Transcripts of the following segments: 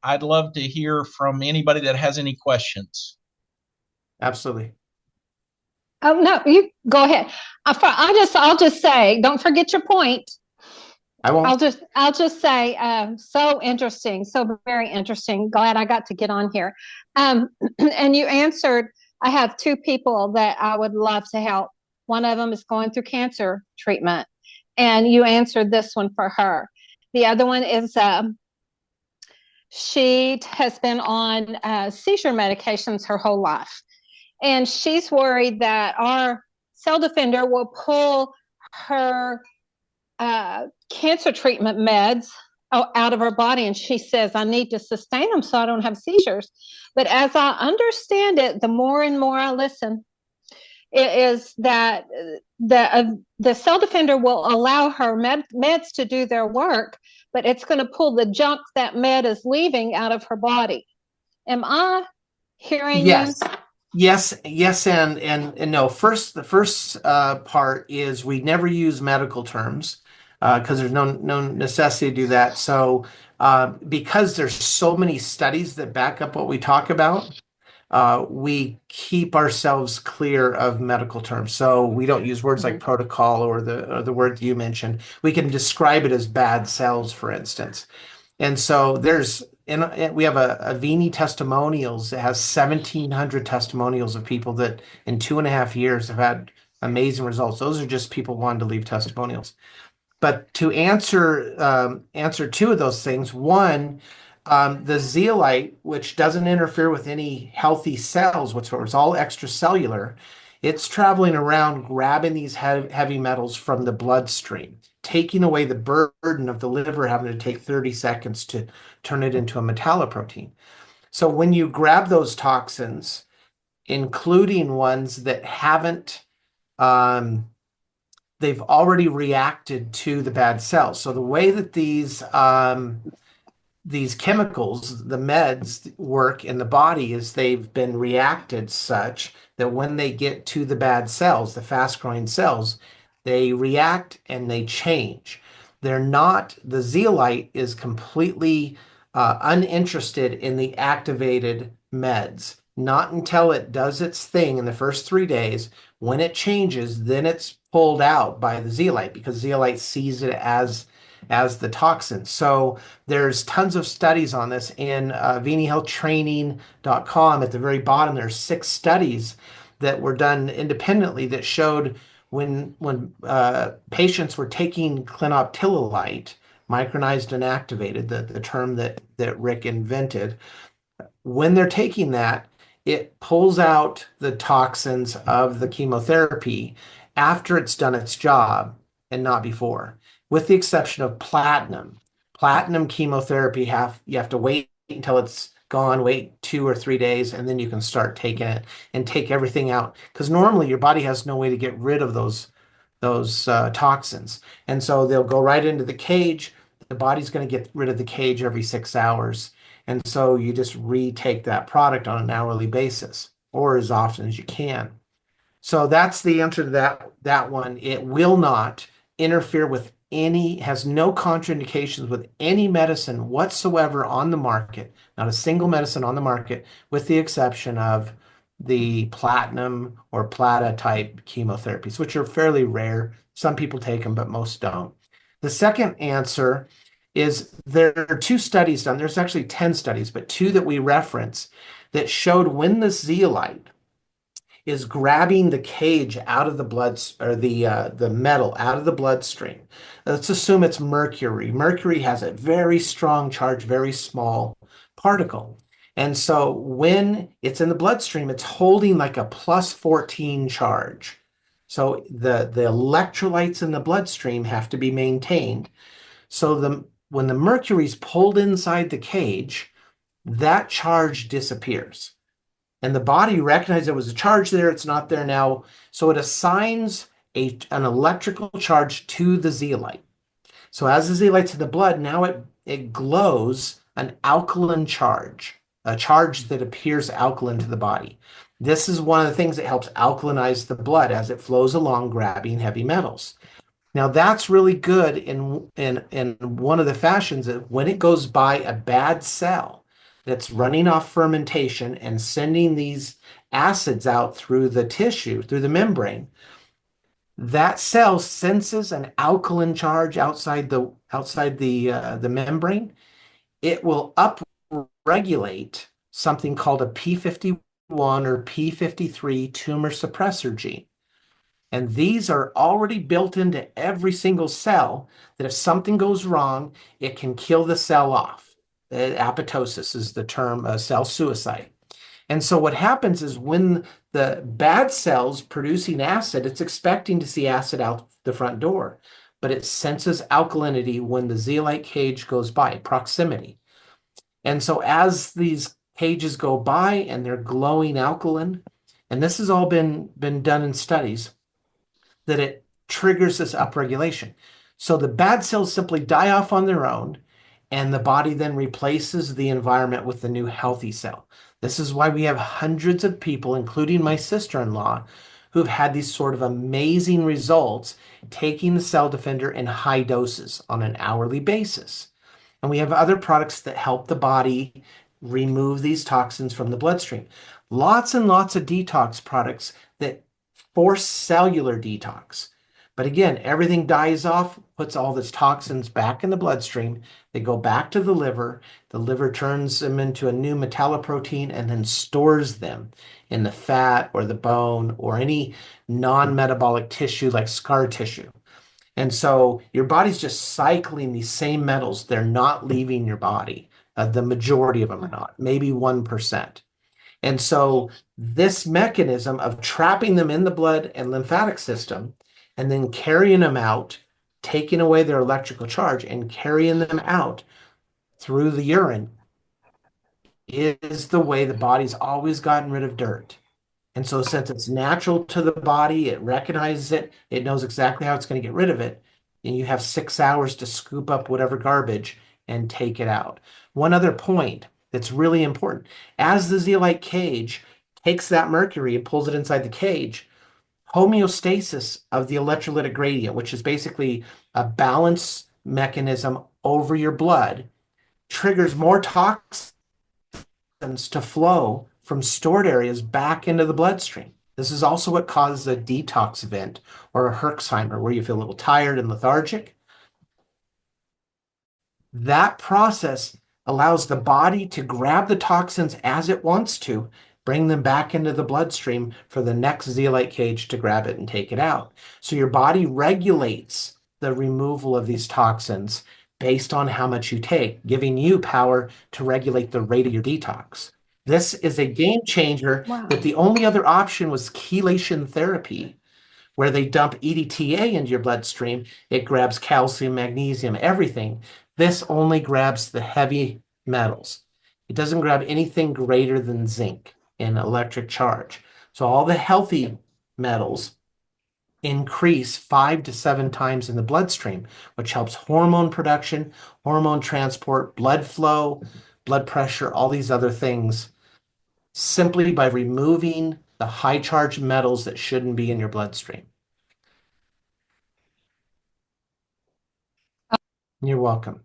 I'd love to hear from anybody that has any questions. Absolutely. Oh no, you go ahead. I'll just say, don't forget your point. I won't. I'll just say, so interesting, so very interesting. Glad I got to get on here. And you answered. I have two people that I would love to help. One of them is going through cancer treatment, and you answered this one for her. The other one is she has been on seizure medications her whole life, and she's worried that our cell defender will pull her cancer treatment meds out of her body. And she says, I need to sustain them so I don't have seizures. But as I understand it, the more and more I listen, it is that the cell defender will allow her meds to do their work, but it's going to pull the junk that med is leaving out of her body. Am I hearing you? Yes. Yes, and no. First, the first part is we never use medical terms because there's no necessity to do that. So because there's so many studies that back up what we talk about, we keep ourselves clear of medical terms. So we don't use words like Mhm. protocol or the word you mentioned. We can describe it as bad cells, for instance. And so we have a Vini testimonials that has 1,700 testimonials of people that in 2.5 years have had amazing results. Those are just people wanting to leave testimonials. But to answer two of those things, one, the zeolite, which doesn't interfere with any healthy cells whatsoever, it's all extracellular. It's traveling around grabbing these heavy metals from the bloodstream, taking away the burden of the liver having to take 30 seconds to turn it into a metalloprotein. So when you grab those toxins, including ones that haven't um, they've already reacted to the bad cells. So the way that these chemicals, the meds, work in the body is they've been reacted such that when they get to the bad cells, the fast-growing cells, they react and they change. They're not, the zeolite is completely uninterested in the activated meds. Not until it does its thing in the first 3 days. When it changes, then it's pulled out by the zeolite because zeolite sees it as the toxin. So there's tons of studies on this in ViniHealthTraining.com. At the very bottom, there's 6 studies that were done independently that showed when patients were taking clinoptilolite, micronized and activated, the term that Rick invented, when they're taking that, it pulls out the toxins of the chemotherapy after it's done its job and not before, with the exception of platinum. Platinum chemotherapy you have to wait until it's gone, wait 2 or 3 days, and then you can start taking it and take everything out. Because normally your body has no way to get rid of those toxins, and so they'll go right into the cage. The body's going to get rid of the cage every 6 hours. And so you just retake that product on an hourly basis or as often as you can. So that's the answer to that one. It will not interfere with has no contraindications with any medicine whatsoever on the market, not a single medicine on the market, with the exception of the platinum or plata type chemotherapies, which are fairly rare. Some people take them, but most don't. The second answer is there are 2 studies done. There's actually 10 studies, but 2 that we reference that showed when the zeolite is grabbing the cage out of the blood or the metal out of the bloodstream. Let's assume it's mercury. Mercury has a very strong charge, very small particle. And so when it's in the bloodstream, it's holding like a plus 14 charge. So the electrolytes in the bloodstream have to be maintained. So when the mercury's pulled inside the cage, that charge disappears. And the body recognizes there was a charge there, it's not there now. So it assigns an electrical charge to the zeolite. So as the zeolite's in the blood, now it glows an alkaline charge, a charge that appears alkaline to the body. This is one of the things that helps alkalinize the blood as it flows along, grabbing heavy metals. Now that's really good in one of the fashions that when it goes by a bad cell, that's running off fermentation and sending these acids out through the tissue, through the membrane. That cell senses an alkaline charge outside the membrane. It will upregulate something called a P51 or P53 tumor suppressor gene. And these are already built into every single cell that if something goes wrong, it can kill the cell off. Apoptosis is the term, cell suicide. And so what happens is when the bad cell's producing acid, it's expecting to see acid out the front door, but it senses alkalinity when the zeolite cage goes by, proximity. And so as these cages go by and they're glowing alkaline, and this has all been done in studies, that it triggers this upregulation. So the bad cells simply die off on their own, and the body then replaces the environment with the new healthy cell. This is why we have hundreds of people, including my sister-in-law, who've had these sort of amazing results taking the cell defender in high doses on an hourly basis. And we have other products that help the body remove these toxins from the bloodstream. Lots and lots of detox products that force cellular detox. But again, everything dies off, puts all these toxins back in the bloodstream. They go back to the liver. The liver turns them into a new metalloprotein and then stores them in the fat or the bone or any non-metabolic tissue like scar tissue. And so your body's just cycling these same metals. They're not leaving your body. The majority of them are not, maybe 1%. And so this mechanism of trapping them in the blood and lymphatic system and then carrying them out, taking away their electrical charge and carrying them out through the urine is the way the body's always gotten rid of dirt. And so since it's natural to the body, it recognizes it, it knows exactly how it's going to get rid of it, and you have 6 hours to scoop up whatever garbage and take it out. One other point that's really important. As the zeolite cage takes that mercury and pulls it inside the cage, homeostasis of the electrolytic gradient, which is basically a balance mechanism over your blood, triggers more toxins to flow from stored areas back into the bloodstream. This is also what causes a detox event or a Herxheimer, where you feel a little tired and lethargic. That process allows the body to grab the toxins as it wants to, bring them back into the bloodstream for the next zeolite cage to grab it and take it out. So your body regulates the removal of these toxins based on how much you take, giving you power to regulate the rate of your detox. This is a game changer. Wow. That the only other option was chelation therapy, where they dump EDTA into your bloodstream. It grabs calcium, magnesium, everything. This only grabs the heavy metals. It doesn't grab anything greater than zinc in electric charge. So all the healthy metals increase 5 to 7 times in the bloodstream, which helps hormone production, hormone transport, blood flow, blood pressure, all these other things, simply by removing the high charge metals that shouldn't be in your bloodstream. You're welcome.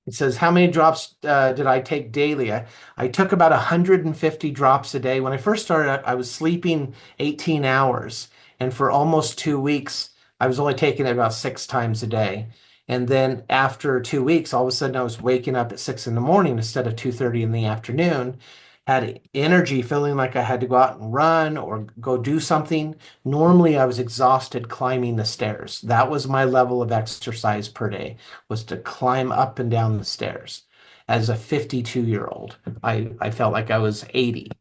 It says, how many drops did I take daily? I took about 150 drops a day. When I first started, I was sleeping 18 hours. And for almost 2 weeks, I was only taking it about 6 times a day. And then after 2 weeks, all of a sudden I was waking up at 6 in the morning instead of 2:30 in the afternoon. Had energy, feeling like I had to go out and run or go do something. Normally, I was exhausted climbing the stairs. That was my level of exercise per day, was to climb up and down the stairs. As a 52-year-old, I felt like I was 80.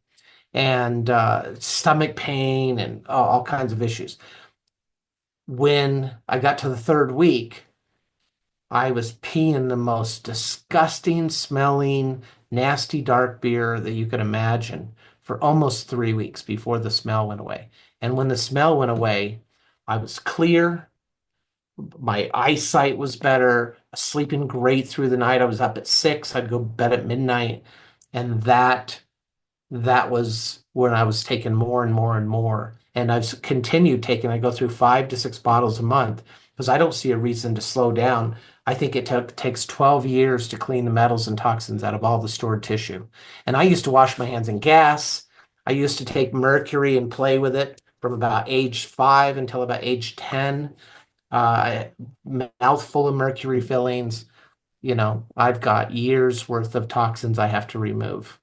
And stomach pain and all kinds of issues. When I got to the third week, I was peeing the most disgusting smelling, nasty dark beer that you could imagine for almost 3 weeks before the smell went away. And when the smell went away, I was clear. My eyesight was better, sleeping great through the night. I was up at 6. I'd go to bed at midnight. And that was when I was taking more and more and more. And I've continued taking, I go through 5 to 6 bottles a month. because I don't see a reason to slow down. I think it takes 12 years to clean the metals and toxins out of all the stored tissue. And I used to wash my hands in gas. I used to take mercury and play with it from about age 5 until about age 10. Mouthful of mercury fillings. I've got years worth of toxins I have to remove.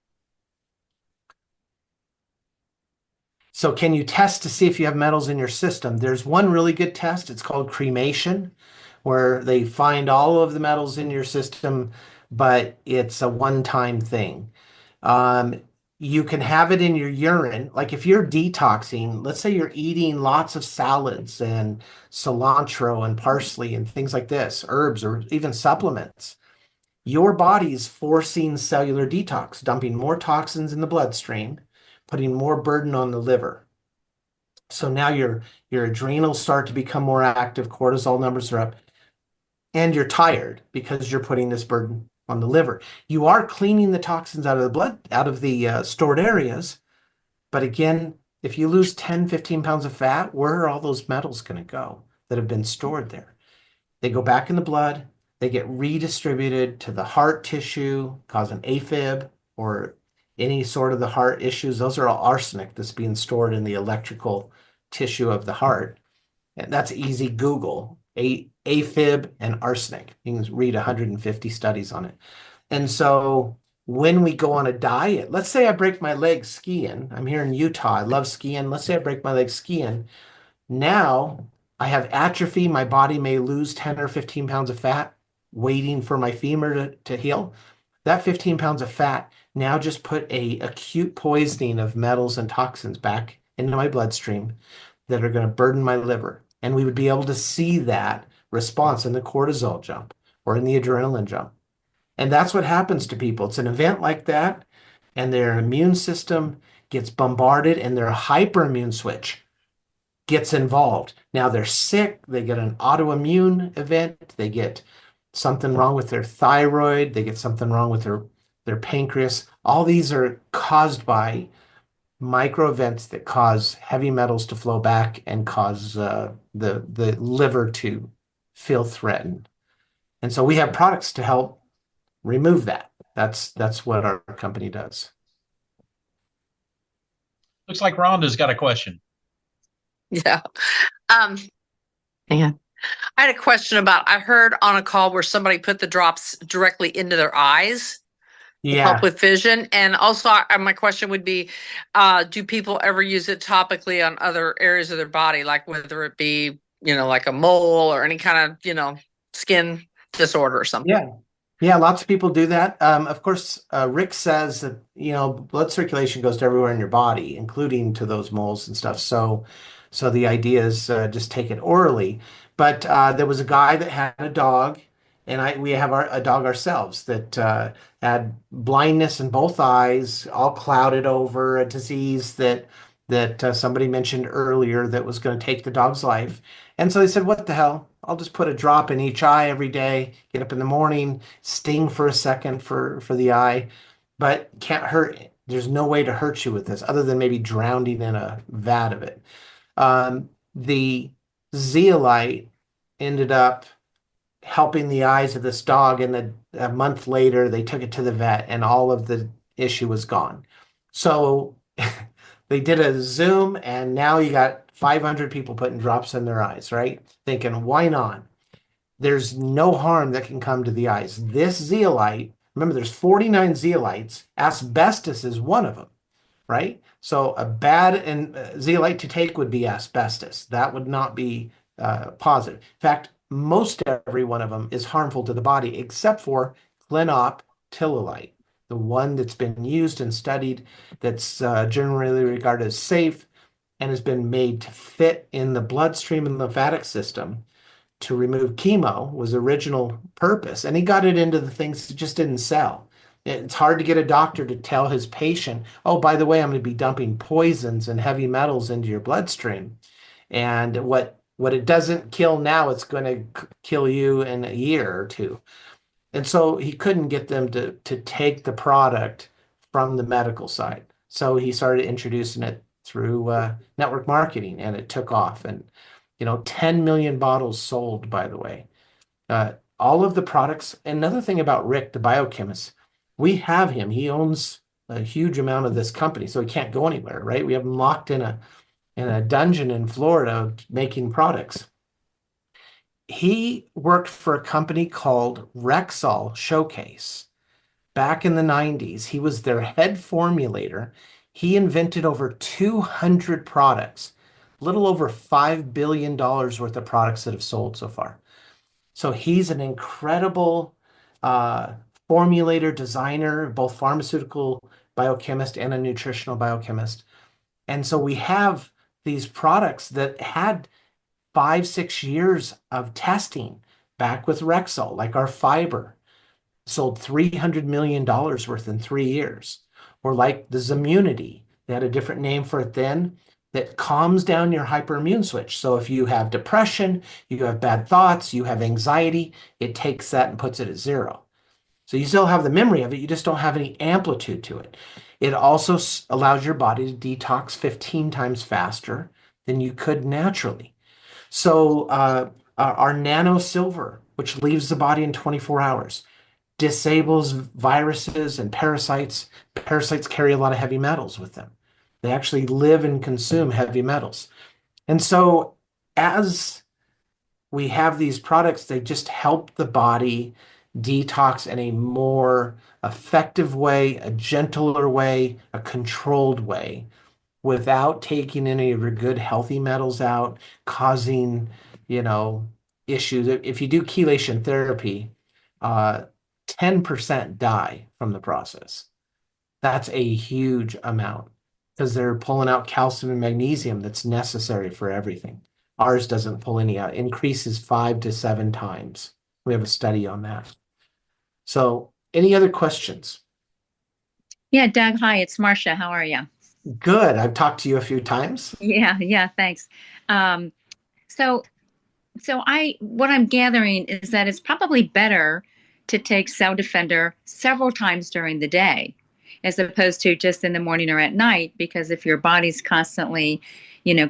So can you test to see if you have metals in your system? There's one really good test. It's called cremation, where they find all of the metals in your system, but it's a one-time thing. Um, you can have it in your urine. Like if you're detoxing, let's say you're eating lots of salads and cilantro and parsley and things like this, herbs or even supplements. Your body's forcing cellular detox, dumping more toxins in the bloodstream, putting more burden on the liver. So now your adrenals start to become more active, cortisol numbers are up, and you're tired because you're putting this burden on the liver. You are cleaning the toxins out of the blood, out of the stored areas. But again, if you lose 10, 15 pounds of fat, where are all those metals going to go that have been stored there? They go back in the blood, they get redistributed to the heart tissue, cause an AFib or any sort of the heart issues. Those are all arsenic that's being stored in the electrical tissue of the heart. And that's easy Google, AFib and arsenic. You can read 150 studies on it. And so when we go on a diet, let's say I break my leg skiing. I'm here in Utah. I love skiing. Let's say I break my leg skiing. Now I have atrophy. My body may lose 10 or 15 pounds of fat waiting for my femur to heal. That 15 pounds of fat now just put a acute poisoning of metals and toxins back into my bloodstream that are going to burden my liver. And we would be able to see that response in the cortisol jump or in the adrenaline jump. And that's what happens to people. It's an event like that, and their immune system gets bombarded, and their hyperimmune switch gets involved. Now they're sick, they get an autoimmune event, they get something wrong with their thyroid, they get something wrong with their pancreas. All these are caused by micro events that cause heavy metals to flow back and cause the liver to feel threatened. And so we have products to help remove that. That's what our company does. Looks like Rhonda's got a question. Yeah. Man, I had a question about, I heard on a call where somebody put the drops directly into their eyes to Yeah. help with vision. And also my question would be, do people ever use it topically on other areas of their body, like whether it be, like a mole or any kind of, skin disorder or something? Yeah. Yeah, lots of people do that. Of course, Rick says that, blood circulation goes to everywhere in your body, including to those moles and stuff. So the idea is just take it orally. But there was a guy that had a dog, and we have a dog ourselves that had blindness in both eyes, all clouded over, a disease that somebody mentioned earlier that was going to take the dog's life. And so they said, what the hell? I'll just put a drop in each eye every day, get up in the morning, sting for a second for the eye, but can't hurt. There's no way to hurt you with this other than maybe drowning in a vat of it. The zeolite ended up helping the eyes of this dog, and a month later they took it to the vet and all of the issue was gone. So they did a Zoom, and now you got 500 people putting drops in their eyes, right? Thinking, why not? There's no harm that can come to the eyes. This zeolite, remember, there's 49 zeolites. Asbestos is one of them, right? So a bad zeolite to take would be asbestos. That would not be positive. In fact, most every one of them is harmful to the body, except for clinoptilolite, the one that's been used and studied, that's generally regarded as safe and has been made to fit in the bloodstream and lymphatic system to remove chemo, was the original purpose. And he got it into the things that just didn't sell. It's hard to get a doctor to tell his patient, oh, by the way, I'm going to be dumping poisons and heavy metals into your bloodstream. And what it doesn't kill now, it's going to kill you in a year or two. And so he couldn't get them to take the product from the medical side. So he started introducing it through network marketing, and it took off. And 10 million bottles sold, by the way. All of the products. Another thing about Rick, the biochemist, we have him. He owns a huge amount of this company, so he can't go anywhere, right? We have him locked in a dungeon in Florida making products. He worked for a company called Rexall Showcase back in the 90s. He was their head formulator. He invented over 200 products, little over $5 billion worth of products that have sold so far. So he's an incredible formulator, designer, both pharmaceutical biochemist and a nutritional biochemist. And so we have these products that had 5, 6 years of testing back with Rexall, like our fiber, sold $300 million worth in 3 years. Or like the Zimmunity, they had a different name for it then, that calms down your hyperimmune switch. So if you have depression, you have bad thoughts, you have anxiety, it takes that and puts it at 0. So you still have the memory of it, you just don't have any amplitude to it. It also allows your body to detox 15 times faster than you could naturally. So our nano silver, which leaves the body in 24 hours, disables viruses and parasites. Parasites carry a lot of heavy metals with them. They actually live and consume heavy metals. And so as we have these products, they just help the body detox in a more effective way, a gentler way, a controlled way, without taking any of your good healthy metals out, causing, issues. If you do chelation therapy, 10% die from the process. That's a huge amount because they're pulling out calcium and magnesium that's necessary for everything. Ours doesn't pull any out, increases 5 to 7 times. We have a study on that. So, any other questions? Yeah, Doug, hi, it's Marcia. How are you? Good. I've talked to you a few times. Yeah, thanks. Um, so what I'm gathering is that it's probably better to take Cell Defender several times during the day, as opposed to just in the morning or at night, because if your body's constantly,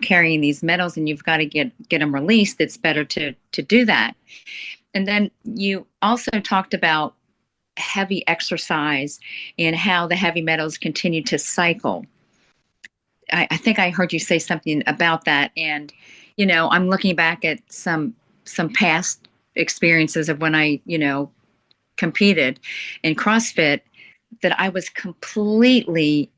carrying these metals and you've got to get them released, it's better to do that. And then you also talked about heavy exercise and how the heavy metals continue to cycle. I think I heard you say something about that. And, I'm looking back at some past experiences of when I, competed in CrossFit, that I was completely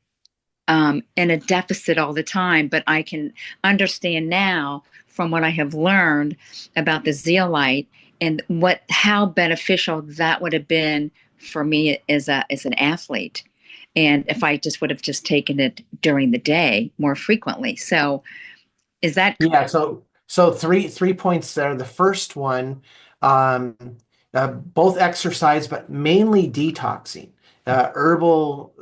in a deficit all the time. But I can understand now from what I have learned about the zeolite and how beneficial that would have been for me as an athlete. And if I just would have just taken it during the day more frequently. So is that? Yeah. So three points there. The first one, both exercise, but mainly detoxing. Herbal,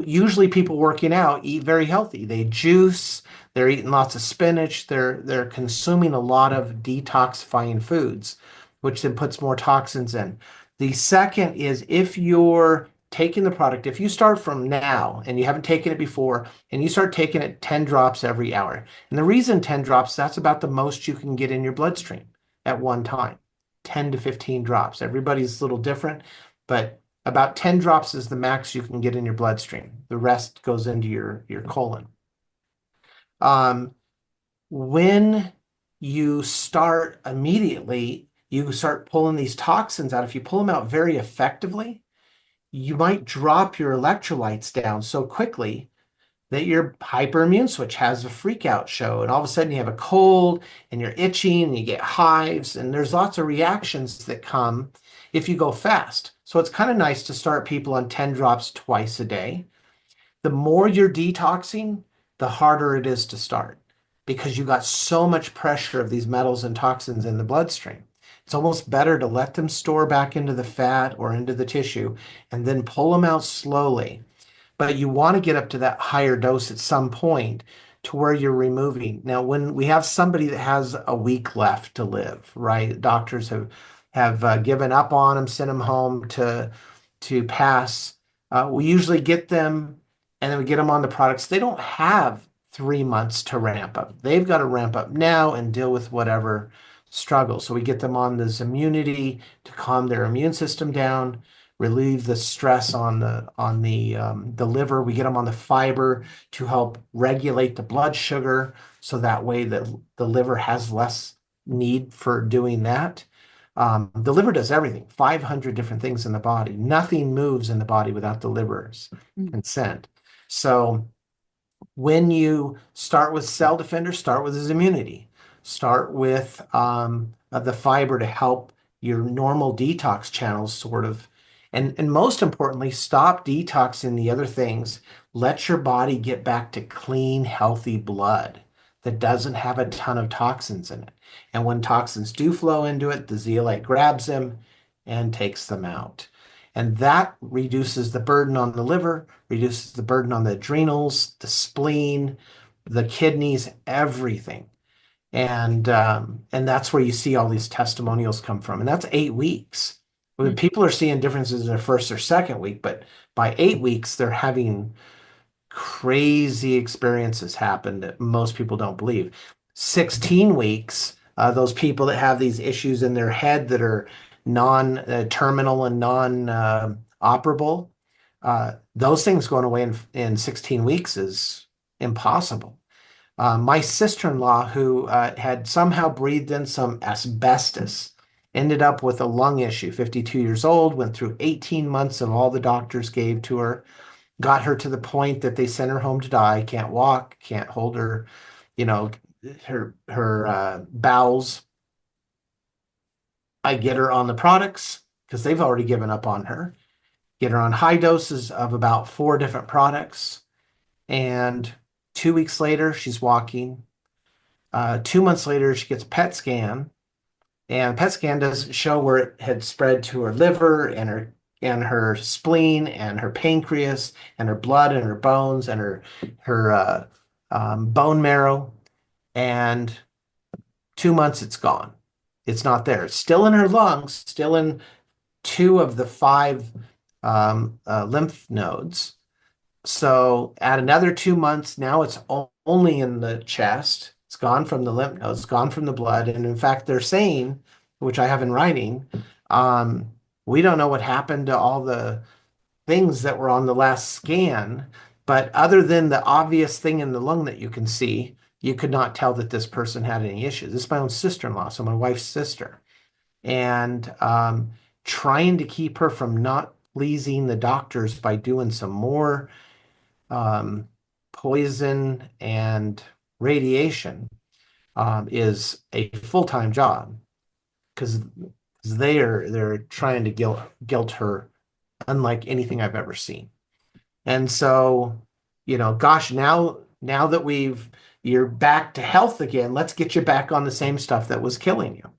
usually people working out eat very healthy. They juice, they're eating lots of spinach, they're consuming a lot of detoxifying foods, which then puts more toxins in. The second is if you're taking the product, if you start from now and you haven't taken it before, and you start taking it 10 drops every hour. And the reason 10 drops, that's about the most you can get in your bloodstream at one time. 10 to 15 drops. Everybody's a little different, but about 10 drops is the max you can get in your bloodstream. The rest goes into your colon. When you start immediately, you start pulling these toxins out. If you pull them out very effectively, you might drop your electrolytes down so quickly that your hyperimmune switch has a freak out show. And all of a sudden you have a cold and you're itching and you get hives. And there's lots of reactions that come if you go fast. So it's kind of nice to start people on 10 drops twice a day. The more you're detoxing, the harder it is to start because you got so much pressure of these metals and toxins in the bloodstream. It's almost better to let them store back into the fat or into the tissue and then pull them out slowly. But you want to get up to that higher dose at some point to where you're removing. Now, when we have somebody that has a week left to live, right? Doctors have given up on them, sent them home to pass. We usually get them and then we get them on the products. They don't have 3 months to ramp up. They've got to ramp up now and deal with whatever struggle. So we get them on this immunity to calm their immune system down, relieve the stress on the liver. We get them on the fiber to help regulate the blood sugar, so that way the liver has less need for doing that. The liver does everything, 500 different things in the body. Nothing moves in the body without the liver's consent. So when you start with Cell Defender, start with his immunity. Start with the fiber to help your normal detox channels sort of. And most importantly, stop detoxing the other things. Let your body get back to clean, healthy blood that doesn't have a ton of toxins in it. And when toxins do flow into it, the zeolite grabs them and takes them out. And that reduces the burden on the liver, reduces the burden on the adrenals, the spleen, the kidneys, everything. And that's where you see all these testimonials come from. And that's 8 weeks. When people are seeing differences in their first or second week, but by 8 weeks, they're having crazy experiences happen that most people don't believe. 16 weeks, those people that have these issues in their head that are non-terminal and non-operable, those things going away in 16 weeks is impossible. My sister-in-law, who had somehow breathed in some asbestos, ended up with a lung issue, 52 years old, went through 18 months of all the doctors gave to her, got her to the point that they sent her home to die, can't walk, can't hold her, her bowels. I get her on the products because they've already given up on her. Get her on high doses of about 4 different products. And 2 weeks later, she's walking. 2 months later, she gets a PET scan. And PET scan doesn't show where it had spread to her liver and her spleen and her pancreas and her blood and her bones and her bone marrow. And 2 months, it's gone. It's not there. It's still in her lungs, still in 2 of the 5 lymph nodes. So add another 2 months. Now it's only in the chest. It's gone from the lymph nodes, gone from the blood. And in fact, they're saying, which I have in writing, we don't know what happened to all the things that were on the last scan, but other than the obvious thing in the lung that you can see, you could not tell that this person had any issues. This is my own sister-in-law, so my wife's sister. And trying to keep her from not pleasing the doctors by doing some more poison and radiation is a full-time job, because they're trying to guilt her unlike anything I've ever seen. And so, gosh, now that you're back to health again, let's get you back on the same stuff that was killing you.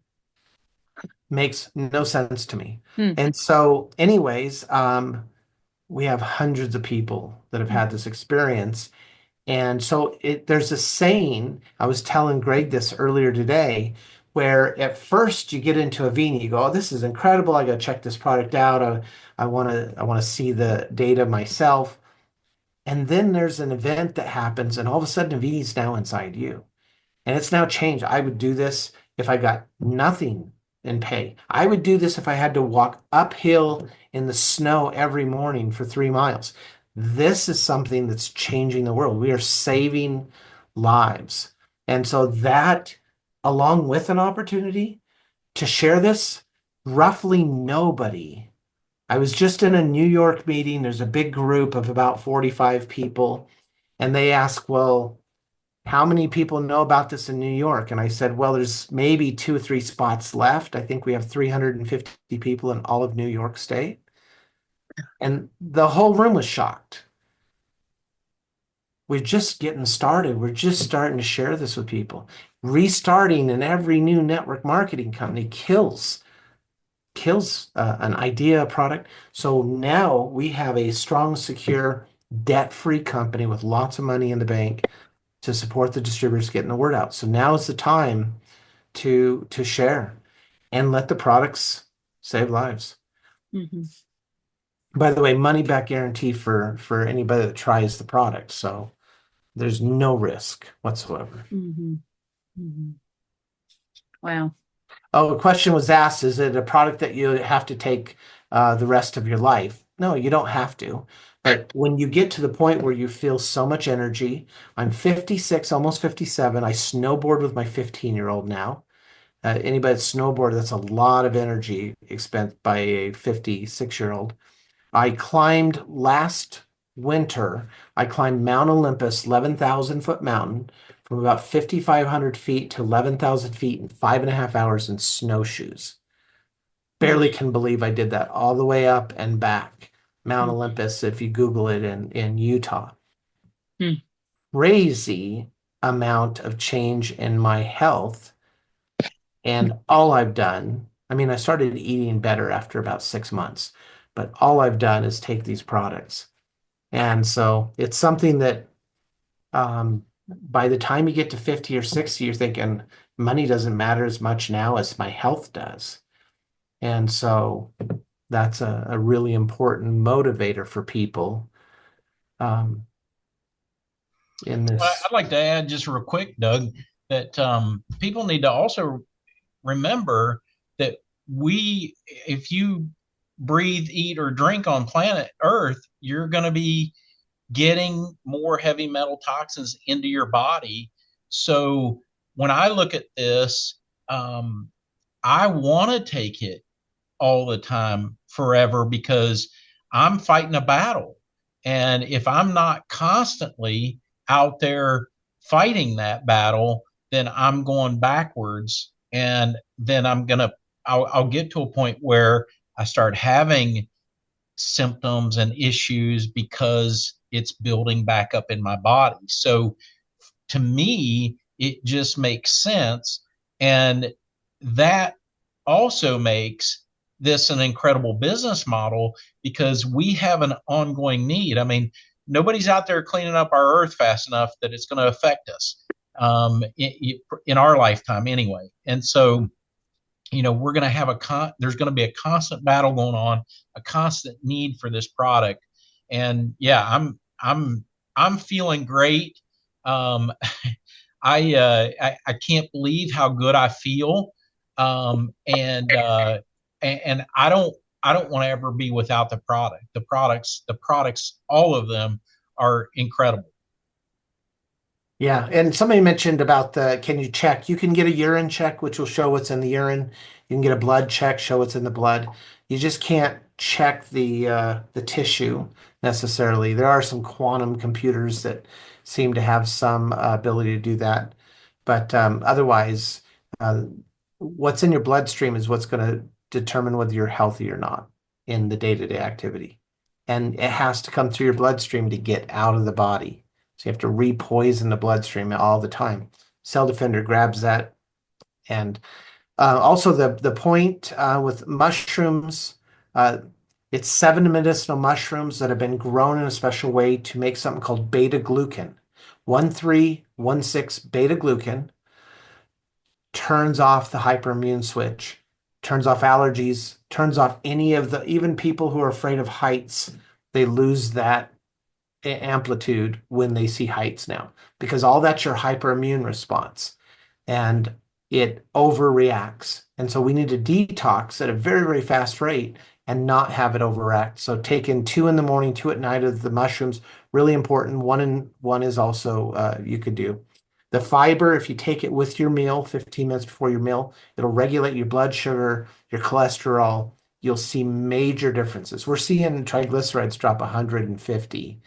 Makes no sense to me. And so anyways, we have hundreds of people that have had this experience. And so there's a saying, I was telling Greg this earlier today, where at first you get into a Avini, you go, oh, this is incredible. I got to check this product out. I want to see the data myself. And then there's an event that happens, and all of a sudden Avini's now inside you. And it's now changed. I would do this if I got nothing in pay. I would do this if I had to walk uphill in the snow every morning for 3 miles. This is something that's changing the world. We are saving lives. And so that, along with an opportunity to share this, roughly nobody. I was just in a New York meeting. There's a big group of about 45 people. And they asked, well, how many people know about this in New York? And I said, well, there's maybe 2 or 3 spots left. I think we have 350 people in all of New York State. And the whole room was shocked. We're just getting started. We're just starting to share this with people. Restarting in every new network marketing company kills an idea, a product. So now we have a strong, secure, debt-free company with lots of money in the bank to support the distributors getting the word out. So now is the time to share and let the products save lives. By the way, money back guarantee for anybody that tries the product. So There's no risk whatsoever. Wow. Oh, a question was asked, is it a product that you have to take the rest of your life? No, you don't have to. But when you get to the point where you feel so much energy, I'm 56, almost 57. I snowboard with my 15-year-old now. Anybody that snowboard, that's a lot of energy expended by a 56-year-old. I climbed last winter. I climbed Mount Olympus, 11,000-foot mountain, from about 5,500 feet to 11,000 feet in 5.5 hours in snowshoes. Barely can believe I did that all the way up and back. Mount Olympus, if you Google it, in Utah. Crazy amount of change in my health. And all I've done, I mean, I started eating better after about 6 months, but all I've done is take these products. And so it's something that by the time you get to 50 or 60, you're thinking money doesn't matter as much now as my health does. And so that's a really important motivator for people in Well, this. I'd like to add just real quick, Doug, that people need to also remember that if you breathe, eat, or drink on planet Earth, you're going to be getting more heavy metal toxins into your body. So when I look at this, I want to take it all the time forever because I'm fighting a battle. And if I'm not constantly out there fighting that battle, then I'm going backwards. And then I'll get to a point where I start having symptoms and issues because it's building back up in my body. So to me, it just makes sense. And that also makes this an incredible business model because we have an ongoing need. I mean, nobody's out there cleaning up our earth fast enough that it's going to affect us in our lifetime anyway. And so, we're going to have there's going to be a constant battle going on, a constant need for this product. And yeah, I'm feeling great. Um, I can't believe how good I feel. And I don't want to ever be without the product. The products, all of them are incredible. Yeah, and somebody mentioned about can you check? You can get a urine check, which will show what's in the urine. You can get a blood check, show what's in the blood. You just can't check the tissue necessarily. There are some quantum computers that seem to have some ability to do that, but otherwise, uh, what's in your bloodstream is what's going to determine whether you're healthy or not in the day-to-day activity, and it has to come through your bloodstream to get out of the body. So you have to repoison the bloodstream all the time. Cell Defender grabs that. And also the point with mushrooms, it's 7 medicinal mushrooms that have been grown in a special way to make something called beta glucan. 1316 beta glucan turns off the hyperimmune switch, turns off allergies, turns off even people who are afraid of heights, they lose that amplitude when they see heights now, because all that's your hyperimmune response and it overreacts. And so we need to detox at a very, very fast rate and not have it overact. So taking 2 in the morning, 2 at night of the mushrooms, really important. One is also you could do. The fiber, if you take it with your meal, 15 minutes before your meal, it'll regulate your blood sugar, your cholesterol. You'll see major differences. We're seeing triglycerides drop 150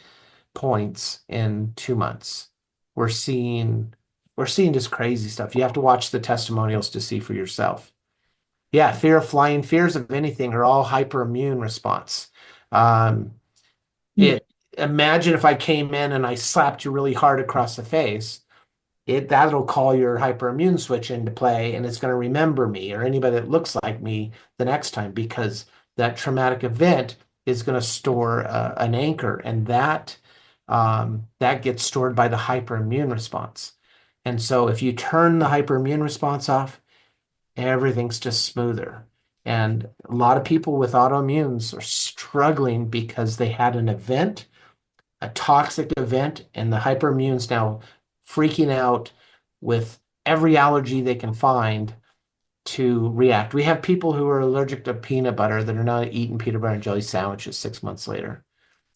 points in 2 months. We're seeing just crazy stuff. You have to watch the testimonials to see for yourself. Yeah, fear of flying, fears of anything are all hyperimmune response. Imagine if I came in and I slapped you really hard across the face. That'll call your hyperimmune switch into play, and it's going to remember me or anybody that looks like me the next time, because that traumatic event is going to store an anchor, and that gets stored by the hyperimmune response. And so if you turn the hyperimmune response off, everything's just smoother. And a lot of people with autoimmunes are struggling because they had an event a toxic event, and the hyperimmune's now freaking out with every allergy they can find to react. We have people who are allergic to peanut butter that are not eating peanut butter and jelly sandwiches 6 months later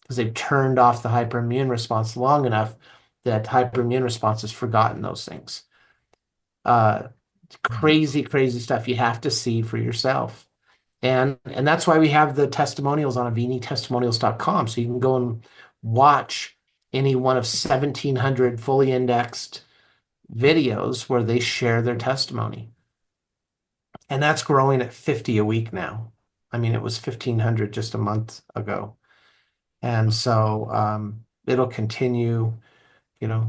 because they've turned off the hyperimmune response long enough that hyperimmune response has forgotten those things. Crazy, crazy stuff you have to see for yourself. And that's why we have the testimonials on avinitestimonials.com. So you can go and watch any one of 1,700 fully indexed videos where they share their testimony. And that's growing at 50 a week now. I mean, it was 1,500 just a month ago. And so it'll continue,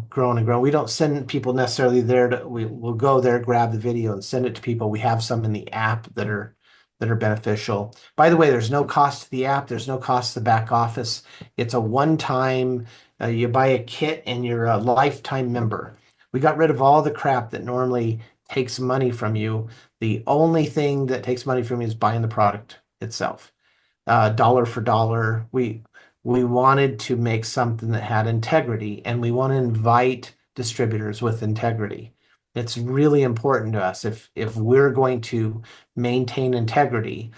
growing and growing. We don't send people necessarily there we'll go there, grab the video and send it to people. We have some in the app that are beneficial. By the way, there's no cost to the app. There's no cost to the back office. It's a one-time, you buy a kit and you're a lifetime member. We got rid of all the crap that normally takes money from you. The only thing that takes money from you is buying the product itself. Dollar for dollar. We wanted to make something that had integrity, and we want to invite distributors with integrity. It's really important to us. If we're going to maintain integrity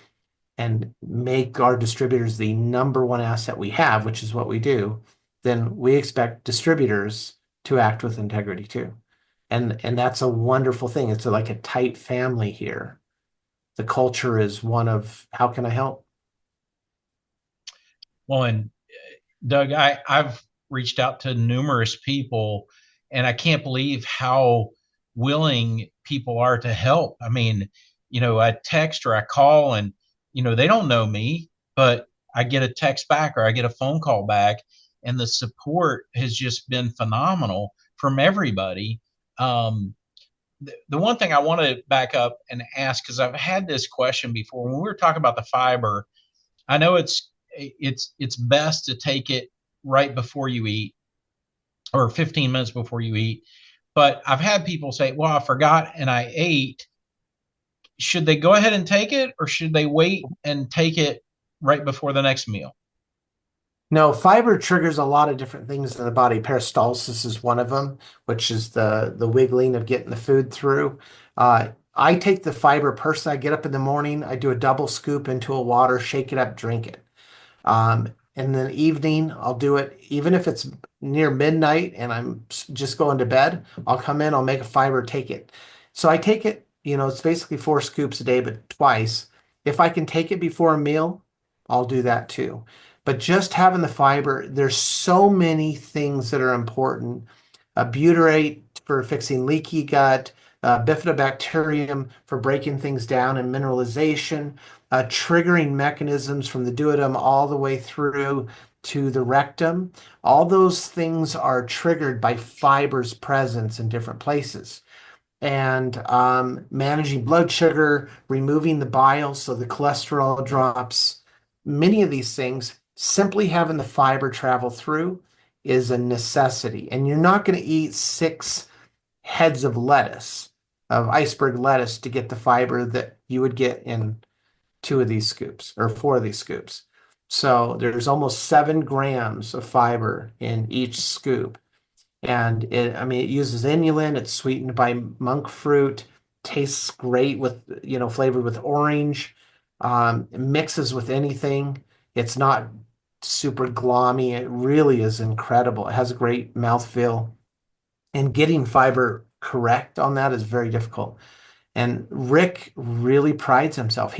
and make our distributors the number one asset we have, which is what we do, then we expect distributors to act with integrity too. And that's a wonderful thing. It's like a tight family here. The culture is one of, how can I help? Well, and Doug, I've reached out to numerous people, and I can't believe how willing people are to help. I mean, I text or I call, and they don't know me, but I get a text back or I get a phone call back, and the support has just been phenomenal from everybody. The one thing I want to back up and ask, because I've had this question before when we were talking about the fiber. I know it's best to take it right before you eat or 15 minutes before you eat. But I've had people say, well, I forgot and I ate. Should they go ahead and take it, or should they wait and take it right before the next meal? No, fiber triggers a lot of different things in the body. Peristalsis is one of them, which is the wiggling of getting the food through. I take the fiber personally. I get up in the morning, I do a double scoop into a water, shake it up, drink it. And then evening, I'll do it, even if it's near midnight and I'm just going to bed, I'll come in, I'll make a fiber, take it. So I take it, it's basically 4 scoops a day, but twice. If I can take it before a meal, I'll do that too. But just having the fiber, there's so many things that are important. Butyrate for fixing leaky gut, bifidobacterium for breaking things down and mineralization, triggering mechanisms from the duodenum all the way through to the rectum. All those things are triggered by fiber's presence in different places. And managing blood sugar, removing the bile so the cholesterol drops. Many of these things, simply having the fiber travel through is a necessity. And you're not going to eat 6 heads of lettuce, of iceberg lettuce, to get the fiber that you would get in 2 of these scoops or 4 of these scoops. So there's almost 7 grams of fiber in each scoop. And it uses inulin. It's sweetened by monk fruit. Tastes great with, flavored with orange. It mixes with anything. It's not super glommy. It really is incredible. It has a great mouthfeel. And getting fiber correct on that is very difficult. And Rick really prides himself.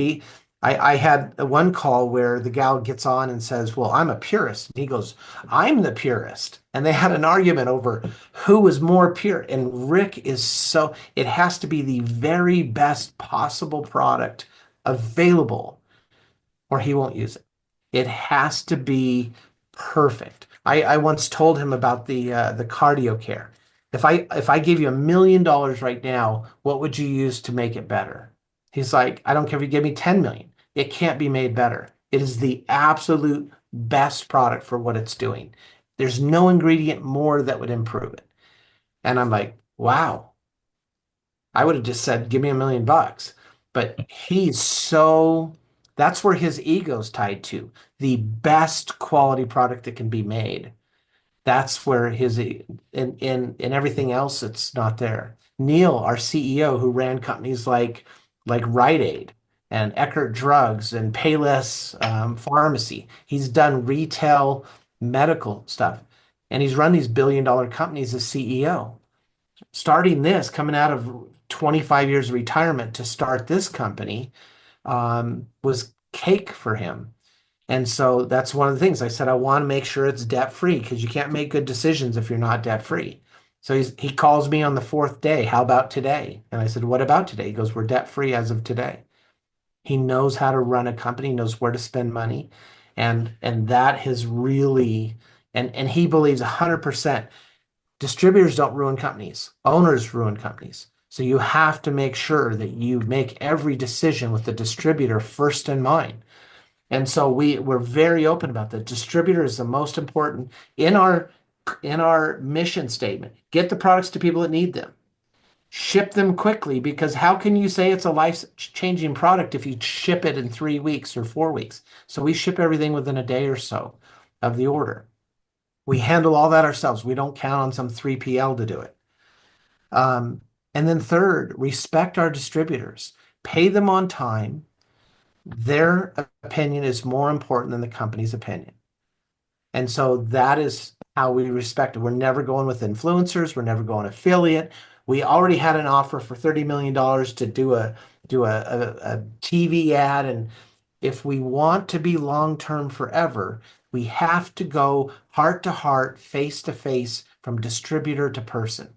I had one call where the gal gets on and says, well, I'm a purist. And he goes, I'm the purist. And they had an argument over who was more pure. And Rick it has to be the very best possible product available, or he won't use it. It has to be perfect. I once told him about the cardio care. If I gave you $1 million right now, what would you use to make it better? He's like, I don't care if you give me 10 million. It can't be made better. It is the absolute best product for what it's doing. There's no ingredient more that would improve it. And I'm like, wow. I would have just said, give me $1 million. But that's where his ego's tied to. The best quality product that can be made. That's where his in everything else, it's not there. Neil, our CEO, who ran companies like Rite Aid and Eckert Drugs and Payless Pharmacy, he's done retail medical stuff, and he's run these billion-dollar companies as CEO. Starting this, coming out of 25 years of retirement to start this company, was cake for him. And so that's one of the things I said, I want to make sure it's debt free because you can't make good decisions if you're not debt free. So he calls me on the fourth day. How about today? And I said, what about today? He goes, we're debt free as of today. He knows how to run a company, knows where to spend money. And that has really, and he believes 100% distributors don't ruin companies, owners ruin companies. So you have to make sure that you make every decision with the distributor first in mind. And so we're very open about that. Distributor is the most important in our mission statement. Get the products to people that need them. Ship them quickly, because how can you say it's a life-changing product if you ship it in 3 weeks or 4 weeks? So we ship everything within a day or so of the order. We handle all that ourselves. We don't count on some 3PL to do it. And then third, respect our distributors. Pay them on time. Their opinion is more important than the company's opinion. And so that is how we respect it. We're never going with influencers. We're never going affiliate. We already had an offer for $30 million to do a TV ad. And if we want to be long-term forever, we have to go heart to heart, face to face, from distributor to person.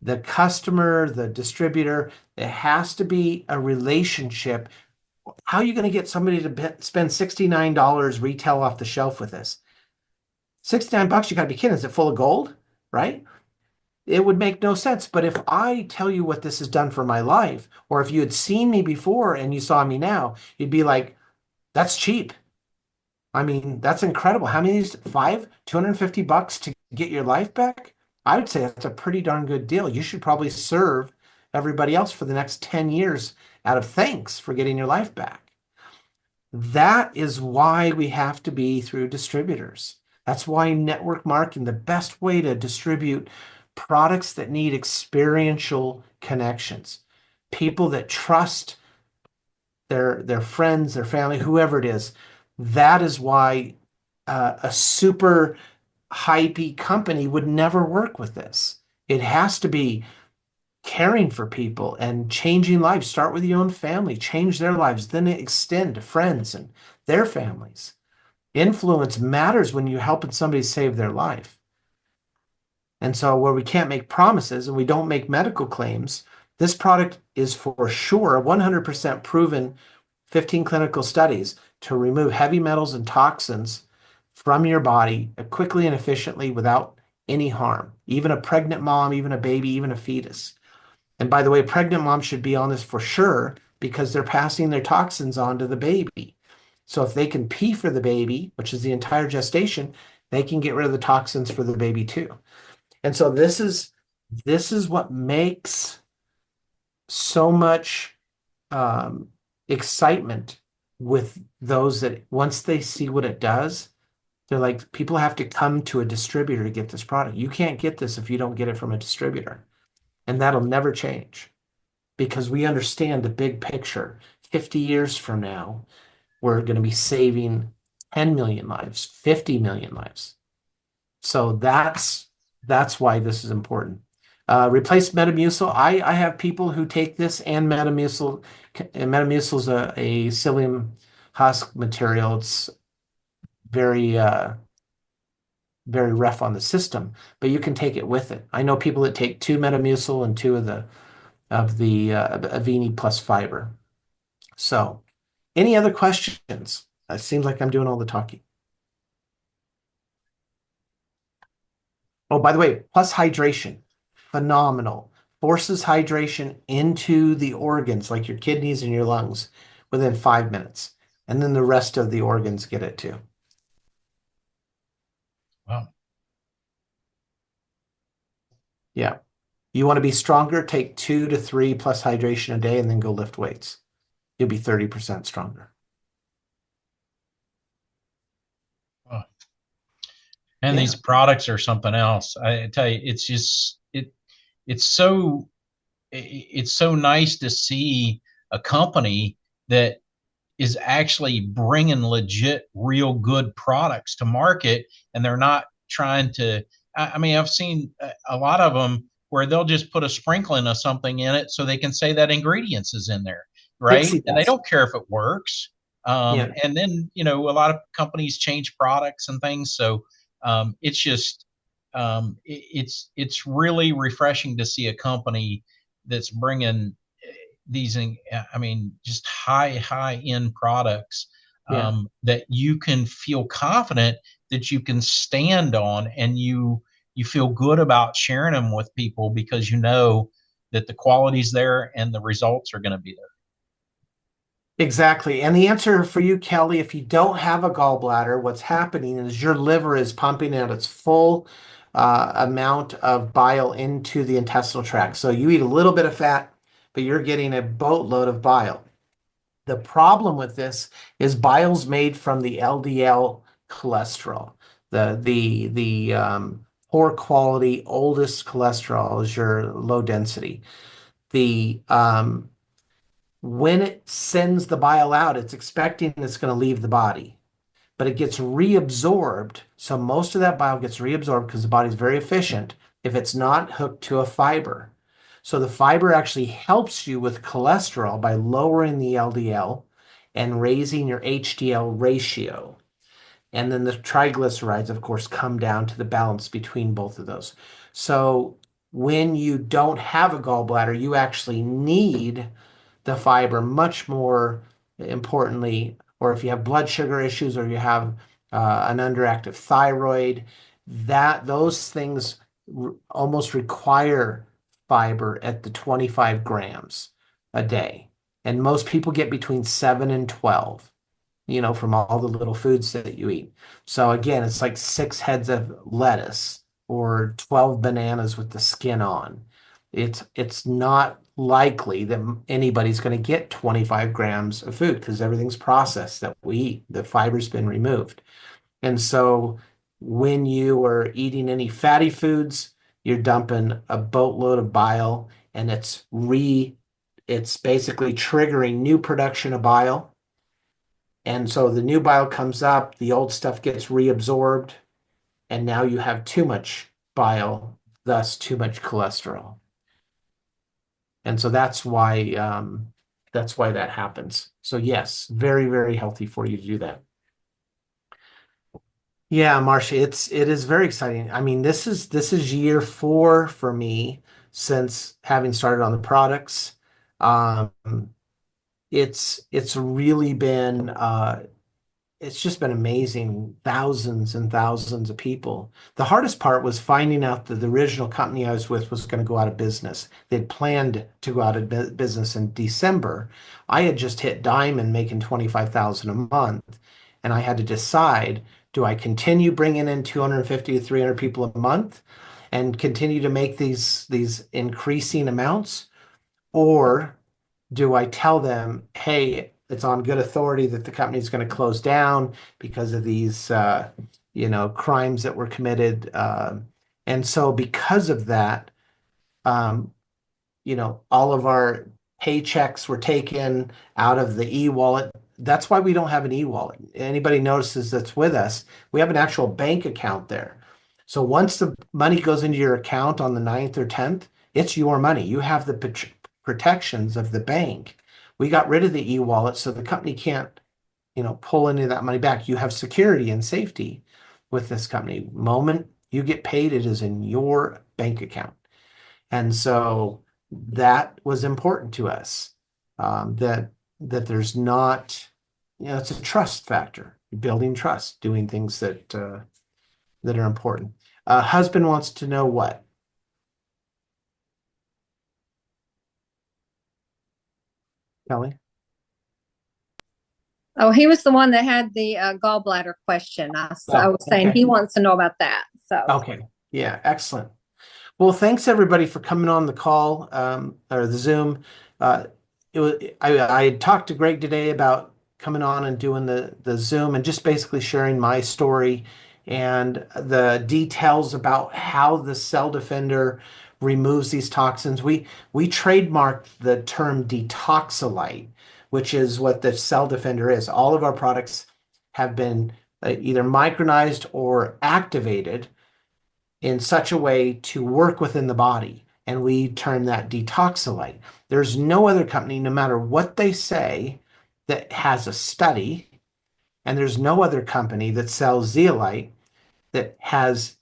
The customer, the distributor, it has to be a relationship. How are you going to get somebody to spend $69 retail off the shelf with this? $69, you got to be kidding. Is it full of gold? Right? It would make no sense. But if I tell you what this has done for my life, or if you had seen me before and you saw me now, you'd be like, that's cheap. I mean, that's incredible. How many is $250 to get your life back? I would say that's a pretty darn good deal. You should probably serve everybody else for the next 10 years out of thanks for getting your life back. That is why we have to be through distributors. That's why network marketing, the best way to distribute products that need experiential connections, people that trust their friends, their family, whoever it is. That is why a super hypey company would never work with this. It has to be caring for people and changing lives. Start with your own family, change their lives, then extend to friends and their families. Influence matters when you're helping somebody save their life. And so where we can't make promises and we don't make medical claims, this product is for sure 100% proven, 15 clinical studies, to remove heavy metals and toxins from your body quickly and efficiently without any harm. Even a pregnant mom, even a baby, even a fetus. And by the way, pregnant moms should be on this for sure because they're passing their toxins on to the baby. So if they can pee for the baby, which is the entire gestation, they can get rid of the toxins for the baby too. And so this is what makes so much excitement with those that once they see what it does, they're like, people have to come to a distributor to get this product. You can't get this if you don't get it from a distributor. And that'll never change because we understand the big picture. 50 years from now, we're going to be saving 10 million lives, 50 million lives. So that's why this is important. Replace Metamucil. I have people who take this and Metamucil. Metamucil is a psyllium husk material. It's very very rough on the system, but you can take it with it. I know people that take 2 Metamucil and 2 of the Avini plus fiber. So, any other questions? It seems like I'm doing all the talking. Oh, by the way, plus hydration, phenomenal. Forces hydration into the organs, like your kidneys and your lungs, within 5 minutes. And then the rest of the organs get it too. Wow. Yeah. You want to be stronger, take 2 to 3 plus hydration a day and then go lift weights. You'll be 30% stronger. Wow. And Yeah. these products are something else. I tell you, it's so it's so nice to see a company that is actually bringing legit, real good products to market, and they're not trying to. I mean, I've seen a lot of them where they'll just put a sprinkling of something in it so they can say that ingredients is in there, right? Pixie And they dust. don't care if it works. Yeah. And then a lot of companies change products and things, so it's just it's really refreshing to see a company that's bringing these, I mean, just high end products Yeah. that you can feel confident that you can stand on, and you feel good about sharing them with people because you know that the quality's there and the results are going to be there. Exactly. And the answer for you, Kelly, if you don't have a gallbladder, what's happening is your liver is pumping out its full amount of bile into the intestinal tract. So you eat a little bit of fat, but you're getting a boatload of bile. The problem with this is bile's made from the LDL cholesterol. The poor quality, oldest cholesterol is your low density. The When it sends the bile out, it's expecting it's going to leave the body, but it gets reabsorbed. So most of that bile gets reabsorbed because the body's very efficient if it's not hooked to a fiber. So the fiber actually helps you with cholesterol by lowering the LDL and raising your HDL ratio. And then the triglycerides, of course, come down to the balance between both of those. So when you don't have a gallbladder, you actually need the fiber much more importantly, or if you have blood sugar issues or you have an underactive thyroid, that those things almost require fiber at the 25 grams a day. And most people get between 7 and 12, from all the little foods that you eat. So again, it's like 6 heads of lettuce or 12 bananas with the skin on. It's not likely that anybody's going to get 25 grams of food because everything's processed that we eat. The fiber's been removed. And so when you are eating any fatty foods, you're dumping a boatload of bile, and it's basically triggering new production of bile. And so the new bile comes up, the old stuff gets reabsorbed, and now you have too much bile, thus too much cholesterol. And so that's why that happens. So yes, very, very healthy for you to do that. Yeah, Marcia, it is very exciting. I mean, this is year 4 for me since having started on the products. Um, it's really been it's just been amazing. Thousands and thousands of people. The hardest part was finding out that the original company I was with was going to go out of business. They'd planned to go out of business in December. I had just hit diamond making 25,000 a month, and I had to decide, do I continue bringing in 250 to 300 people a month and continue to make these increasing amounts, or do I tell them, hey, it's on good authority that the company is going to close down because of these, crimes that were committed? And so because of that, um, all of our paychecks were taken out of the e-wallet. That's why we don't have an e-wallet. Anybody notices that's with us, we have an actual bank account there. So once the money goes into your account on the 9th or 10th, it's your money. You have the protections of the bank. We got rid of the e-wallet so the company can't, pull any of that money back. You have security and safety with this company. Moment you get paid, it is in your bank account. And so that was important to us, that there's not, it's a trust factor, building trust, doing things that that are important. Husband wants to know what? Kelly? Oh, he was the one that had the gallbladder question. I was saying okay. he wants to know about that. So, Okay. Yeah, excellent. Well, thanks everybody for coming on the call, or the Zoom. Uh, I had talked to Greg today about coming on and doing the Zoom and just basically sharing my story and the details about how the cell defender removes these toxins. We trademarked the term detoxolite, which is what the cell defender is. All of our products have been either micronized or activated in such a way to work within the body. And we term that detoxolite. There's no other company, no matter what they say, that has a study, and there's no other company that sells zeolite that has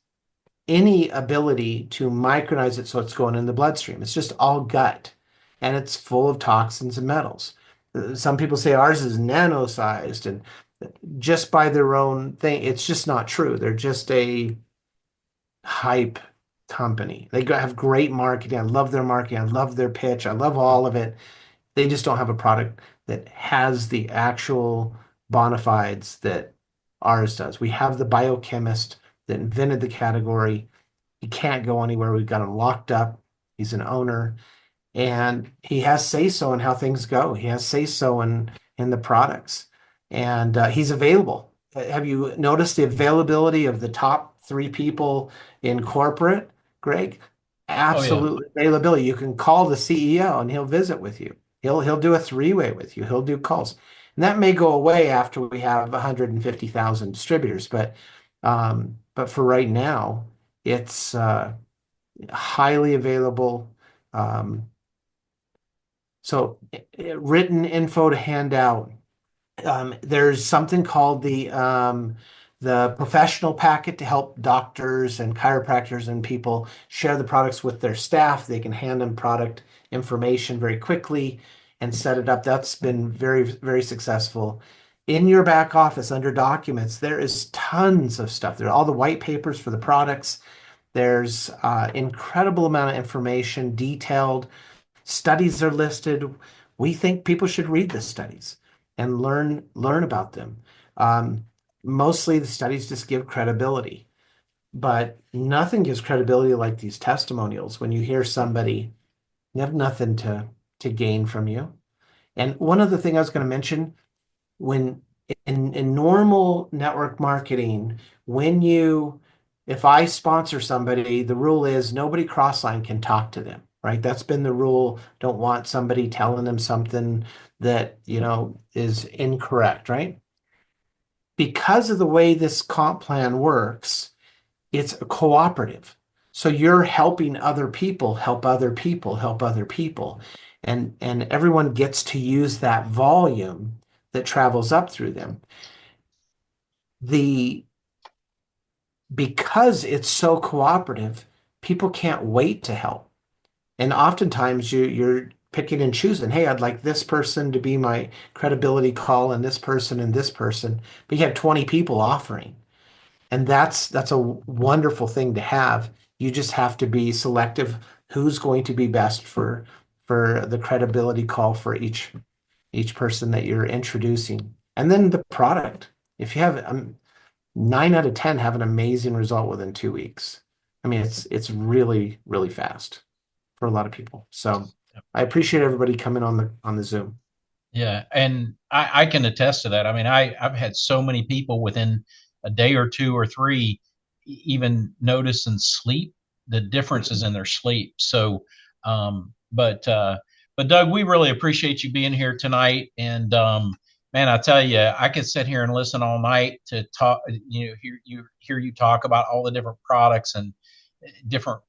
any ability to micronize it so it's going in the bloodstream. It's just all gut, and it's full of toxins and metals. Some people say ours is nano-sized, and just by their own thing, it's just not true. They're just a hype company. They have great marketing. I love their marketing. I love their pitch. I love all of it. They just don't have a product that has the actual bona fides that ours does. We have the biochemist that invented the category. He can't go anywhere. We've got him locked up. He's an owner, and he has say so in how things go. He has say so in the products, and he's available. Have you noticed the availability of the top three people in corporate, Greg? Oh yeah. Absolute availability. You can call the CEO and he'll visit with you. He'll do a three-way with you. He'll do calls. And that may go away after we have 150,000 distributors, but for right now, it's highly available. So written info to hand out. There's something called the professional packet to help doctors and chiropractors and people share the products with their staff. They can hand them product information very quickly and set it up. That's been very, very successful. In your back office under documents, there is tons of stuff. There are all the white papers for the products. There's incredible amount of information, detailed studies are listed. We think people should read the studies and learn about them. Mostly the studies just give credibility, but nothing gives credibility like these testimonials. When you hear somebody, you have nothing to gain from you. And one other thing I was going to mention, when in normal network marketing, if I sponsor somebody, the rule is nobody cross-line can talk to them, right? That's been the rule. Don't want somebody telling them something that, is incorrect, right? Because of the way this comp plan works, it's a cooperative. So you're helping other people help other people help other people. And everyone gets to use that volume that travels up through them. Because it's so cooperative, people can't wait to help. And oftentimes you're picking and choosing, hey, I'd like this person to be my credibility call and this person and this person. But you have 20 people offering. And that's a wonderful thing to have. You just have to be selective who's going to be best for the credibility call for each person that you're introducing. And then the product. If you have 9 out of 10 have an amazing result within 2 weeks. I mean, it's really, really fast for a lot of people. So I appreciate everybody coming on the Zoom. Yeah, and I can attest to that. I mean, I've had so many people within a day or two or three even notice in sleep the differences in their sleep. So, but Doug, we really appreciate you being here tonight. And man, I tell you, I could sit here and listen all night to talk. Hear you talk about all the different products and different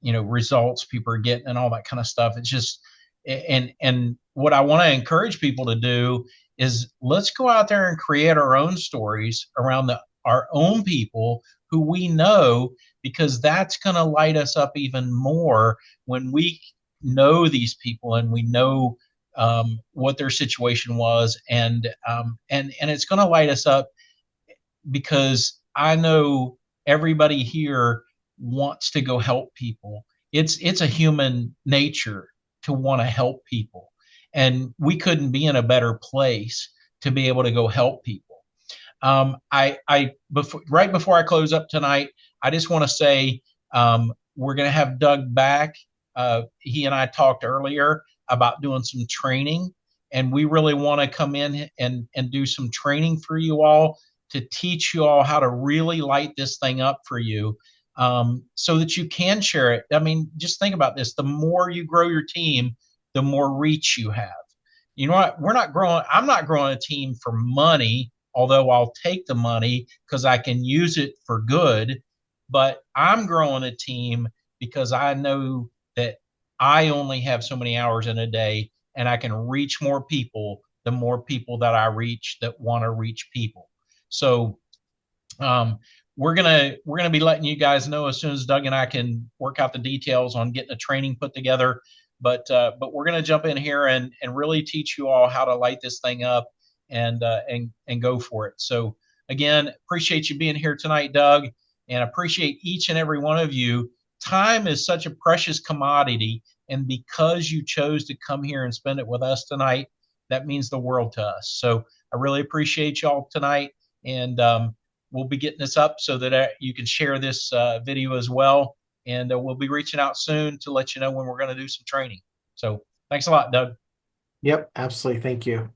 results people are getting and all that kind of stuff. It's just and what I want to encourage people to do is let's go out there and create our own stories around our own people who we know, because that's going to light us up even more when we know these people and we know what their situation was, and it's going to light us up because I know everybody here wants to go help people. It's a human nature to want to help people, and we couldn't be in a better place to be able to go help people. Right before I close up tonight, I just want to say we're going to have Doug back. He and I talked earlier about doing some training, and we really want to come in and do some training for you all to teach you all how to really light this thing up for you, so that you can share it. I mean, just think about this. The more you grow your team, the more reach you have. You know what? I'm not growing a team for money, although I'll take the money because I can use it for good. But I'm growing a team because I know that I only have so many hours in a day, and I can reach more people the more people that I reach that want to reach people. So um, we're gonna be letting you guys know as soon as Doug and I can work out the details on getting a training put together. But we're gonna jump in here and really teach you all how to light this thing up and go for it. So again, appreciate you being here tonight, Doug, and appreciate each and every one of you. Time is such a precious commodity, and because you chose to come here and spend it with us tonight, that means the world to us. So I really appreciate y'all tonight, and we'll be getting this up so that you can share this video as well. And we'll be reaching out soon to let you know when we're going to do some training. So thanks a lot, Doug. Yep, absolutely. Thank you.